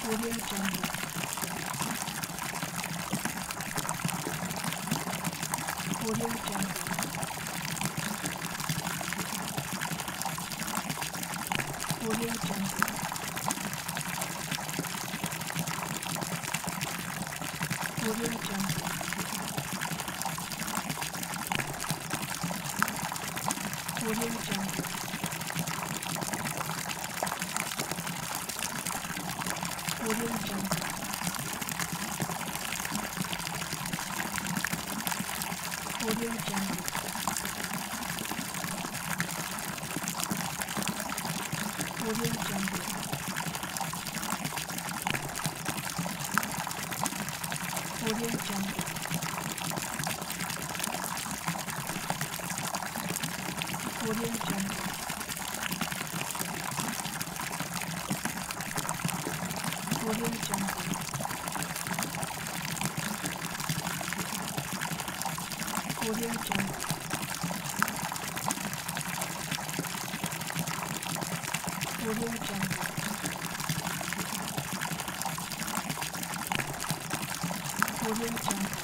Audio Jungle. Audio Jungle. Audio Jungle. Audio Jungle. Audio Jungle. Audio Jungle. Audio Jungle. Audio Jungle. Audio Jungle. Audio Jungle. Audio Jungle. Audio Jungle. Audio Jungle. Audio Jungle.